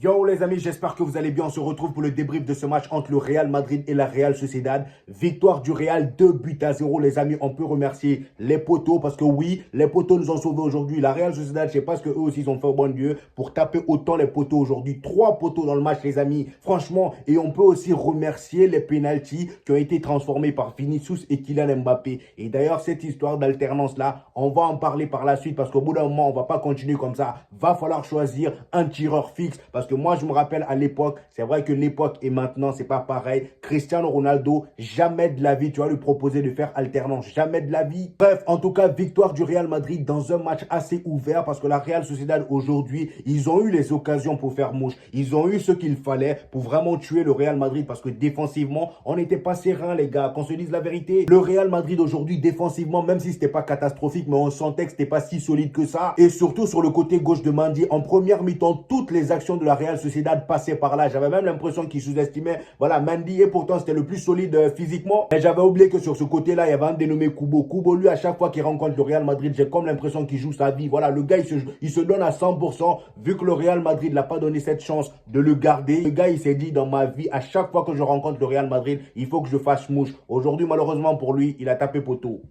Yo les amis, j'espère que vous allez bien. On se retrouve pour le débrief de ce match entre le Real Madrid et la Real Sociedad. Victoire du Real, 2-0 les amis. On peut remercier les poteaux parce que oui, les poteaux nous ont sauvés aujourd'hui. La Real Sociedad, je sais pas ce que eux aussi ils ont fait au bon Dieu pour taper autant les poteaux aujourd'hui. 3 poteaux dans le match les amis. Franchement, et on peut aussi remercier les pénaltys qui ont été transformés par Vinicius et Kylian Mbappé. Et d'ailleurs, cette histoire d'alternance là, on va en parler par la suite parce qu'au bout d'un moment, on va pas continuer comme ça. Va falloir choisir un tireur fixe parce que moi, je me rappelle à l'époque, c'est vrai que l'époque et maintenant, c'est pas pareil. Cristiano Ronaldo, jamais de la vie, tu vas lui proposer de faire alternance. Jamais de la vie. Bref, en tout cas, victoire du Real Madrid dans un match assez ouvert parce que la Real Sociedad aujourd'hui, ils ont eu les occasions pour faire mouche. Ils ont eu ce qu'il fallait pour vraiment tuer le Real Madrid parce que défensivement, on n'était pas serein, les gars. Qu'on se dise la vérité, le Real Madrid aujourd'hui, défensivement, même si c'était pas catastrophique, mais on sentait que c'était pas si solide que ça. Et surtout sur le côté gauche de Mendy, en première mi-temps, toutes les actions de la Real Sociedad passaient par là. J'avais même l'impression qu'ils sous-estimaient, voilà, Mendy, et pourtant c'était le plus solide physiquement. Mais j'avais oublié que sur ce côté-là, il y avait un dénommé Kubo. Kubo, lui, à chaque fois qu'il rencontre le Real Madrid, j'ai comme l'impression qu'il joue sa vie. Voilà, le gars, il se donne à 100%. Vu que le Real Madrid n'a pas donné cette chance de le garder, le gars, il s'est dit, dans ma vie, à chaque fois que je rencontre le Real Madrid, il faut que je fasse mouche. Aujourd'hui, malheureusement pour lui, il a tapé poteau.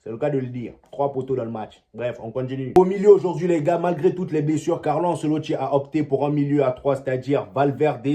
C'est le cas de le dire. 3 poteaux dans le match. Bref, on continue. Au milieu aujourd'hui, les gars, malgré toutes les blessures, Carlo Ancelotti a opté pour un milieu à 3, c'est-à-dire Valverde,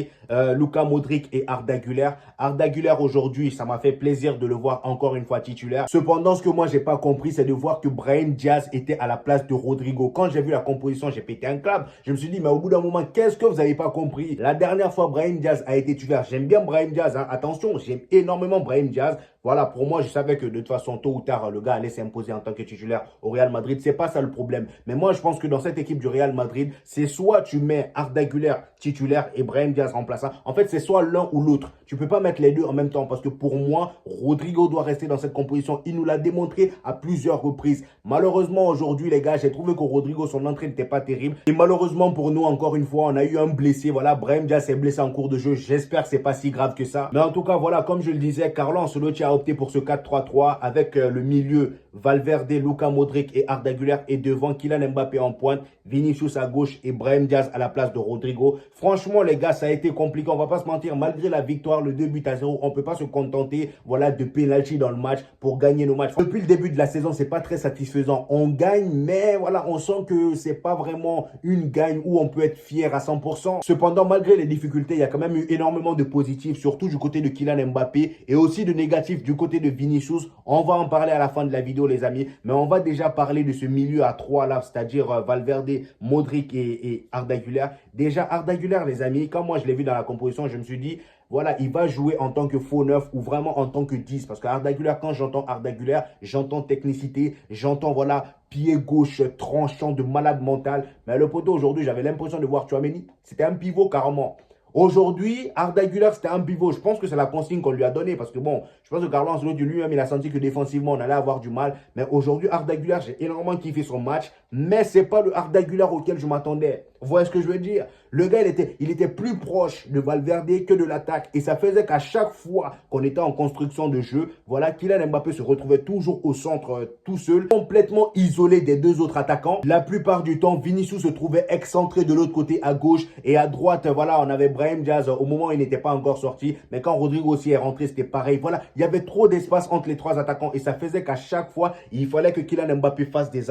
Luka Modric et Arda Güler. Arda Güler aujourd'hui, ça m'a fait plaisir de le voir encore une fois titulaire. Cependant, ce que moi, j'ai pas compris, c'est de voir que Brahim Diaz était à la place de Rodrigo. Quand j'ai vu la composition, j'ai pété un câble. Je me suis dit, mais au bout d'un moment, qu'est-ce que vous n'avez pas compris? La dernière fois, Brahim Diaz a été titulaire. J'aime bien Brahim Diaz, hein. Attention, j'aime énormément Brahim Diaz. Voilà, pour moi, je savais que de toute façon, tôt ou tard, le gars allait s'imposer en tant que titulaire au Real Madrid. C'est pas ça le problème. Mais moi, je pense que dans cette équipe du Real Madrid, c'est soit tu mets Arda Güler titulaire et Brahim Diaz remplaçant. En fait, c'est soit l'un ou l'autre. Tu peux pas mettre les deux en même temps parce que pour moi, Rodrigo doit rester dans cette composition. Il nous l'a démontré à plusieurs reprises. Malheureusement, aujourd'hui, les gars, j'ai trouvé que Rodrigo, son entrée n'était pas terrible. Et malheureusement pour nous, encore une fois, on a eu un blessé. Voilà, Brahim Diaz s'est blessé en cours de jeu. J'espère que c'est pas si grave que ça. Mais en tout cas, voilà, comme je le disais, Carlo Ancelotti a opté pour ce 4-3-3 avec le milieu Valverde, Luka Modric et Arda Güler et devant Kylian Mbappé en pointe, Vinicius à gauche et Brahim Diaz à la place de Rodrigo. Franchement, les gars, ça a été compliqué. On va pas se mentir. Malgré la victoire, le 2-0, on peut pas se contenter, voilà, de pénalty dans le match pour gagner nos matchs. Depuis le début de la saison, c'est pas très satisfaisant. On gagne, mais voilà, on sent que c'est pas vraiment une gagne où on peut être fier à 100%. Cependant, malgré les difficultés, il y a quand même eu énormément de positifs, surtout du côté de Kylian Mbappé et aussi de négatifs du côté de Vinicius. On va en parler à la fin de la vidéo, les amis, mais on va déjà parler de ce milieu à 3 là, c'est-à-dire Valverde, Modric et Arda Güler. Déjà, Arda Güler, les amis, quand moi je l'ai vu dans la composition, je me suis dit, voilà, il va jouer en tant que faux neuf ou vraiment en tant que 10. Parce que Arda Güler, quand j'entends Arda Güler, j'entends technicité, j'entends, voilà, pied gauche tranchant de malade mental. Mais le poteau, aujourd'hui, j'avais l'impression de voir Tchouaméni. C'était un pivot carrément. Aujourd'hui, Arda Güler, c'était un pivot. Je pense que c'est la consigne qu'on lui a donnée parce que bon, je pense que Carlo Ancelotti lui-même, il a senti que défensivement, on allait avoir du mal. Mais aujourd'hui, Arda Güler, j'ai énormément kiffé son match. Mais c'est pas le Arda Güler auquel je m'attendais. Vous voyez ce que je veux dire? Le gars, il était plus proche de Valverde que de l'attaque. Et ça faisait qu'à chaque fois qu'on était en construction de jeu, voilà, Kylian Mbappé se retrouvait toujours au centre tout seul, complètement isolé des deux autres attaquants. La plupart du temps, Vinicius se trouvait excentré de l'autre côté à gauche et à droite. Voilà, on avait Brahim Diaz au moment où il n'était pas encore sorti. Mais quand Rodrigo aussi est rentré, c'était pareil. Voilà, il y avait trop d'espace entre les trois attaquants. Et ça faisait qu'à chaque fois, il fallait que Kylian Mbappé fasse des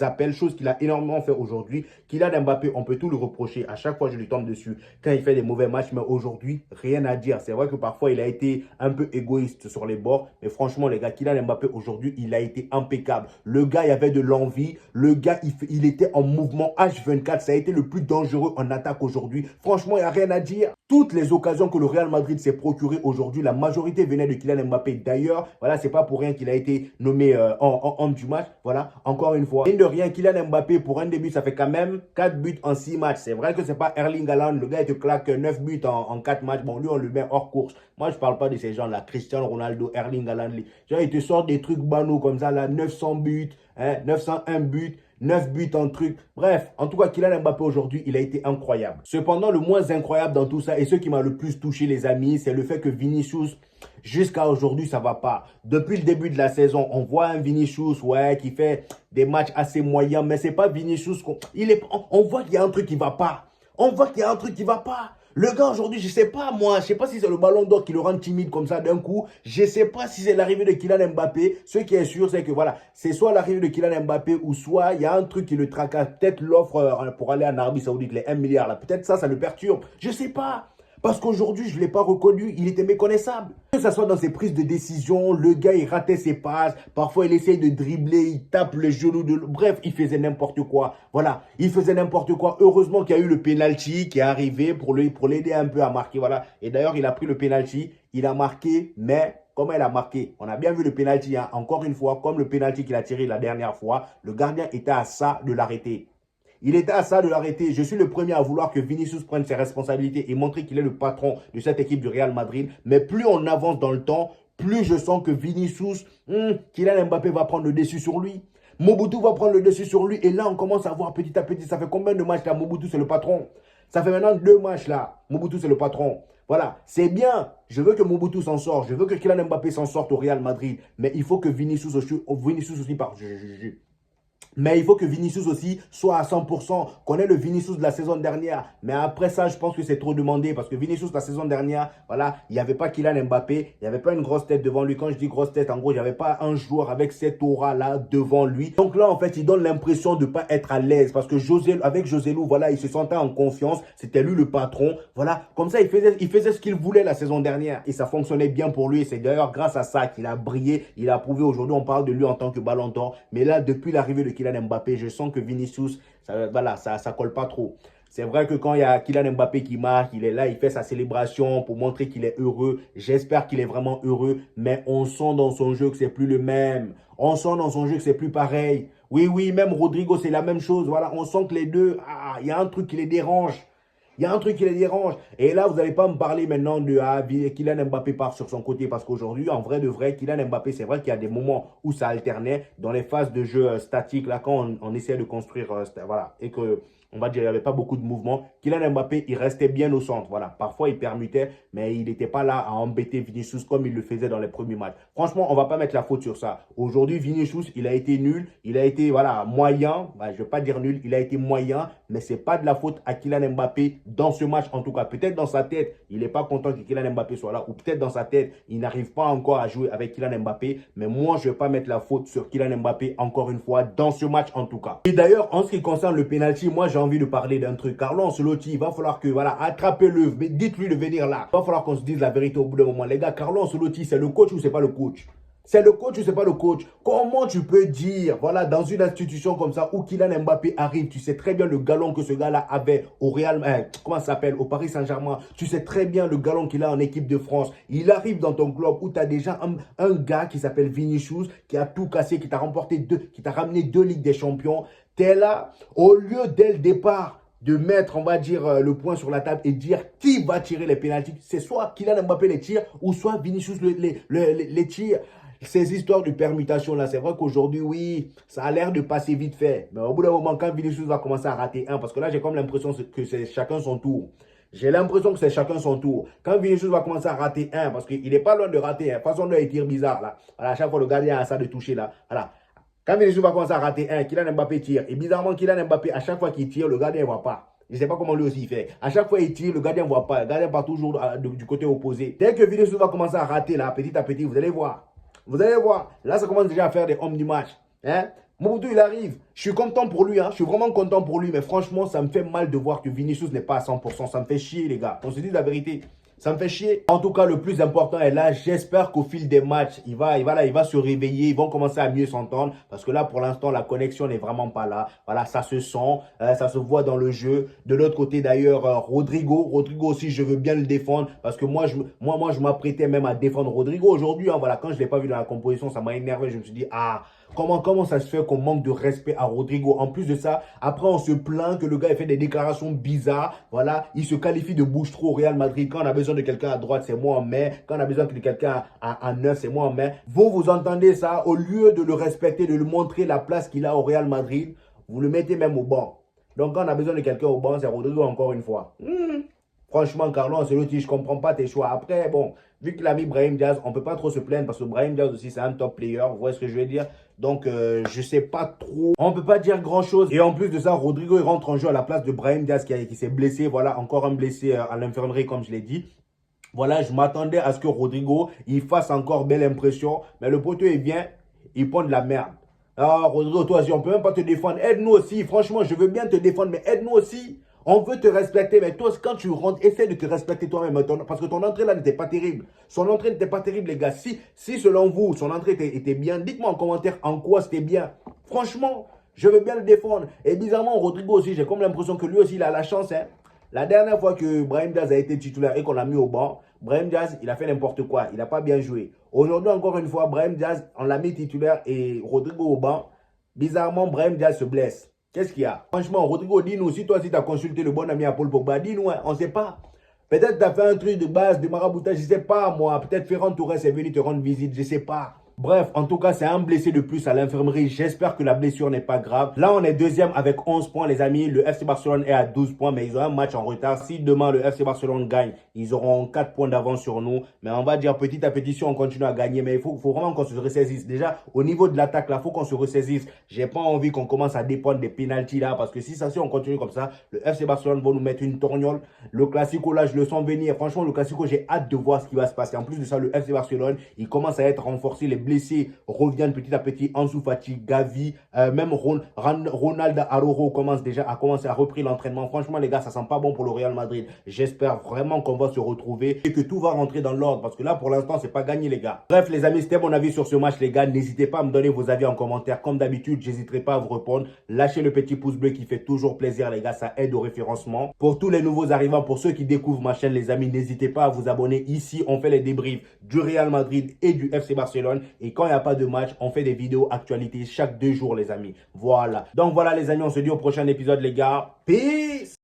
appels, chose qu'il a énormément fait aujourd'hui. Kylian Mbappé, on peut tout le reprocher. À chaque fois, je lui tombe dessus quand il fait des mauvais matchs. Mais aujourd'hui, rien à dire. C'est vrai que parfois, il a été un peu égoïste sur les bords. Mais franchement, les gars, Kylian Mbappé, aujourd'hui, il a été impeccable. Le gars, il y avait de l'envie. Le gars, il était en mouvement H24. Ça a été le plus dangereux en attaque aujourd'hui. Franchement, il n'y a rien à dire. Toutes les occasions que le Real Madrid s'est procurées aujourd'hui, la majorité venait de Kylian Mbappé. D'ailleurs, voilà, c'est pas pour rien qu'il a été nommé homme du match. Voilà, encore une fois. Mine de rien, Kylian Mbappé, pour un début, ça fait quand même 4 buts en 6 matchs. C'est vrai que c'est pas Erling Haaland. Le gars, il te claque 9 buts en 4 matchs. Bon, lui, on le met hors course. Moi, je parle pas de ces gens-là. Cristiano Ronaldo, Erling Haaland. Genre, ils te sortent des trucs banaux comme ça, là, 900 buts, hein, 901 buts. 9 buts en truc. Bref, en tout cas, Kylian Mbappé aujourd'hui, il a été incroyable. Cependant, le moins incroyable dans tout ça, et ce qui m'a le plus touché, les amis, c'est le fait que Vinicius, jusqu'à aujourd'hui, ça va pas. Depuis le début de la saison, on voit un Vinicius, ouais, qui fait des matchs assez moyens, mais c'est pas Vinicius on voit qu'il y a un truc qui va pas. On voit qu'il y a un truc qui ne va pas. Le gars aujourd'hui, je ne sais pas moi, je ne sais pas si c'est le ballon d'or qui le rend timide comme ça d'un coup. Je ne sais pas si c'est l'arrivée de Kylian Mbappé. Ce qui est sûr, c'est que voilà, c'est soit l'arrivée de Kylian Mbappé ou soit il y a un truc qui le tracasse. Peut-être l'offre pour aller en Arabie Saoudite, les 1 milliard là. Peut-être ça le perturbe. Je ne sais pas. Parce qu'aujourd'hui, je ne l'ai pas reconnu, il était méconnaissable. Que ce soit dans ses prises de décision, le gars, il ratait ses passes. Parfois, il essaye de dribbler, il tape le genou. Bref, il faisait n'importe quoi. Voilà, il faisait n'importe quoi. Heureusement qu'il y a eu le penalty qui est arrivé pour l'aider un peu à marquer. Voilà. Et d'ailleurs, il a pris le penalty, il a marqué, mais comment il a marqué? On a bien vu le penalty, hein. Encore une fois, comme le penalty qu'il a tiré la dernière fois, le gardien était à ça de l'arrêter. Il était à ça de l'arrêter. Je suis le premier à vouloir que Vinicius prenne ses responsabilités et montrer qu'il est le patron de cette équipe du Real Madrid. Mais plus on avance dans le temps, plus je sens que Vinicius, Kylian Mbappé va prendre le dessus sur lui. Mobutu va prendre le dessus sur lui. Et là, on commence à voir petit à petit. Ça fait combien de matchs là? Mobutu, c'est le patron. Ça fait maintenant 2 matchs là. Mobutu, c'est le patron. Voilà, c'est bien. Je veux que Mobutu s'en sorte. Je veux que Kylian Mbappé s'en sorte au Real Madrid. Mais il faut que Vinicius aussi mais il faut que Vinicius aussi soit à 100%. Qu'on ait le Vinicius de la saison dernière. Mais après ça, je pense que c'est trop demandé. Parce que Vinicius, la saison dernière, voilà, il n'y avait pas Kylian Mbappé. Il n'y avait pas une grosse tête devant lui. Quand je dis grosse tête, en gros, il n'y avait pas un joueur avec cette aura-là devant lui. Donc là, en fait, il donne l'impression de ne pas être à l'aise. Parce que avec José Lu, voilà, il se sentait en confiance. C'était lui le patron. Voilà, comme ça, il faisait ce qu'il voulait la saison dernière. Et ça fonctionnait bien pour lui. Et c'est d'ailleurs grâce à ça qu'il a brillé. Il a prouvé aujourd'hui, on parle de lui en tant que ballon d'or. Mais là, depuis l'arrivée de Kylian Mbappé, je sens que Vinicius, ça colle pas trop. C'est vrai que quand il y a Kylian Mbappé qui marque, il est là, il fait sa célébration pour montrer qu'il est heureux. J'espère qu'il est vraiment heureux, mais on sent dans son jeu que c'est plus le même. On sent dans son jeu que c'est plus pareil. Oui, oui, même Rodrigo, c'est la même chose. Voilà, on sent que les deux, il y a un truc qui les dérange. Il y a un truc qui les dérange. Et là, vous n'allez pas me parler maintenant de Kylian Mbappé part sur son côté. Parce qu'aujourd'hui, en vrai de vrai, Kylian Mbappé, c'est vrai qu'il y a des moments où ça alternait. Dans les phases de jeu statique, là, quand on essayait de construire, voilà, et que, on va dire, il n'y avait pas beaucoup de mouvements. Kylian Mbappé, il restait bien au centre. Voilà. Parfois, il permutait, mais il n'était pas là à embêter Vinicius comme il le faisait dans les premiers matchs. Franchement, on ne va pas mettre la faute sur ça. Aujourd'hui, Vinicius, il a été nul. Il a été, voilà, moyen. Je ne vais pas dire nul. Il a été moyen, mais ce n'est pas de la faute à Kylian Mbappé dans ce match. En tout cas, peut-être dans sa tête, il n'est pas content que Kylian Mbappé soit là. Ou peut-être dans sa tête, il n'arrive pas encore à jouer avec Kylian Mbappé. Mais moi, je ne vais pas mettre la faute sur Kylian Mbappé encore une fois dans ce match en tout cas. Et d'ailleurs, en ce qui concerne le penalty, moi, j'ai envie de parler d'un truc. Carlo Ancelotti, il va falloir que, voilà, attrapez-le, mais dites-lui de venir là. Il va falloir qu'on se dise la vérité au bout d'un moment. Les gars, Carlo Ancelotti, c'est le coach ou c'est pas le coach? C'est le coach ou c'est pas le coach? Comment tu peux dire, voilà, dans une institution comme ça où Kylian Mbappé arrive, tu sais très bien le galon que ce gars-là avait au Real, comment ça s'appelle, au Paris Saint-Germain. Tu sais très bien le galon qu'il a en équipe de France. Il arrive dans ton club où tu as déjà un gars qui s'appelle Vinicius, qui a tout cassé, qui t'a ramené 2 Ligues des Champions. Tu es là, au lieu dès le départ de mettre, on va dire, le point sur la table et dire qui va tirer les pénaltys. C'est soit Kylian Mbappé les tire ou soit Vinicius les tire. Ces histoires de permutation là, c'est vrai qu'aujourd'hui, oui, ça a l'air de passer vite fait. Mais au bout d'un moment, quand Vinicius va commencer à rater un, parce que là, j'ai comme l'impression que c'est chacun son tour. J'ai l'impression que c'est chacun son tour. Quand Vinicius va commencer à rater un, parce qu'il n'est pas loin de rater un, façon de tirs bizarres là. Voilà, à chaque fois, le gardien a ça de toucher là. Voilà. Quand Vinicius va commencer à rater un, Kylian Mbappé tire. Et bizarrement, Kylian Mbappé, à chaque fois qu'il tire, le gardien ne voit pas. Je ne sais pas comment lui aussi il fait. À chaque fois il tire, le gardien ne voit pas. Le gardien part toujours du côté opposé. Dès que Vinicius va commencer à rater là, petit à petit, vous allez voir. Vous allez voir. Là, ça commence déjà à faire des hommes du match. Hein? Mobutu, il arrive. Je suis content pour lui. Hein? Je suis vraiment content pour lui. Mais franchement, ça me fait mal de voir que Vinicius n'est pas à 100%. Ça me fait chier, les gars. On se dit la vérité. Ça me fait chier. En tout cas, le plus important est là. J'espère qu'au fil des matchs, il va se réveiller. Ils vont commencer à mieux s'entendre. Parce que là, pour l'instant, la connexion n'est vraiment pas là. Voilà, ça se sent. Ça se voit dans le jeu. De l'autre côté, d'ailleurs, Rodrigo. Rodrigo aussi, je veux bien le défendre. Parce que moi, je m'apprêtais même à défendre Rodrigo aujourd'hui. Hein, voilà, quand je ne l'ai pas vu dans la composition, ça m'a énervé. Je me suis dit, comment ça se fait qu'on manque de respect à Rodrigo? En plus de ça, après, on se plaint que le gars ait fait des déclarations bizarres. Voilà, il se qualifie de bouche-trou au Real Madrid. Quand on a besoin de quelqu'un à droite, c'est moi en main. Quand on a besoin de quelqu'un à 9, c'est moi en main. Vous entendez ça? Au lieu de le respecter, de lui montrer la place qu'il a au Real Madrid, vous le mettez même au banc. Donc, quand on a besoin de quelqu'un au banc, c'est Rodrigo encore une fois. Franchement, Carlo Ancelotti, je comprends pas tes choix. Après, bon, vu qu'il a mis Brahim Diaz, on peut pas trop se plaindre parce que Brahim Diaz aussi, c'est un top player. Vous voyez ce que je veux dire? Donc, je sais pas trop. On peut pas dire grand-chose. Et en plus de ça, Rodrigo, il rentre en jeu à la place de Brahim Diaz qui s'est blessé. Voilà, encore un blessé à l'infirmerie, comme je l'ai dit. Voilà, je m'attendais à ce que Rodrigo, il fasse encore belle impression. Mais le poteau, il vient, il prend de la merde. Ah, Rodrigo, toi aussi, on peut même pas te défendre. Aide-nous aussi. Franchement, je veux bien te défendre, mais aide-nous aussi. On veut te respecter, mais toi, quand tu rentres, essaie de te respecter toi-même. Parce que ton entrée là n'était pas terrible. Son entrée n'était pas terrible, les gars. Si selon vous, son entrée était bien, dites-moi en commentaire en quoi c'était bien. Franchement, je veux bien le défendre. Et bizarrement, Rodrigo aussi, j'ai comme l'impression que lui aussi, il a la chance. Hein. La dernière fois que Brahim Diaz a été titulaire et qu'on l'a mis au banc, Brahim Diaz, il a fait n'importe quoi. Il n'a pas bien joué. Aujourd'hui, encore une fois, Brahim Diaz, on l'a mis titulaire et Rodrigo au banc. Bizarrement, Brahim Diaz se blesse. Qu'est-ce qu'il y a? Franchement, Rodrigo, dis-nous, si toi aussi tu as consulté le bon ami à Paul Pogba, dis-nous, hein, on ne sait pas. Peut-être tu as fait un truc de base, de maraboutage, je ne sais pas, moi. Peut-être Ferran Torres est venu te rendre visite, je ne sais pas. Bref, en tout cas, c'est un blessé de plus à l'infirmerie. J'espère que la blessure n'est pas grave. Là, on est deuxième avec 11 points, les amis. Le FC Barcelone est à 12 points, mais ils ont un match en retard. Si demain, le FC Barcelone gagne, ils auront 4 points d'avance sur nous. Mais on va dire petit à petit, si on continue à gagner, mais il faut vraiment qu'on se ressaisisse. Déjà, au niveau de l'attaque, là, il faut qu'on se ressaisisse. J'ai pas envie qu'on commence à dépendre des pénaltys là, parce que si on continue comme ça, le FC Barcelone va nous mettre une torgnole. Le Classico, là, je le sens venir. Franchement, le Classico, j'ai hâte de voir ce qui va se passer. En plus de ça, le FC Barcelone, il commence à être renforcé. Les blessés reviennent petit à petit. Ansu Fati, Gavi, même Ronald Araujo commence déjà à repris l'entraînement. Franchement, les gars, ça sent pas bon pour le Real Madrid. J'espère vraiment qu'on va se retrouver et que tout va rentrer dans l'ordre parce que là, pour l'instant, c'est pas gagné, les gars. Bref, les amis, c'était mon avis sur ce match, les gars. N'hésitez pas à me donner vos avis en commentaire. Comme d'habitude, j'hésiterai pas à vous répondre. Lâchez le petit pouce bleu qui fait toujours plaisir, les gars. Ça aide au référencement. Pour tous les nouveaux arrivants, pour ceux qui découvrent ma chaîne, les amis, n'hésitez pas à vous abonner. Ici, on fait les débriefs du Real Madrid et du FC Barcelone. Et quand il n'y a pas de match, on fait des vidéos actualités chaque 2 jours, les amis. Voilà. Donc voilà, les amis, on se dit au prochain épisode, les gars. Peace!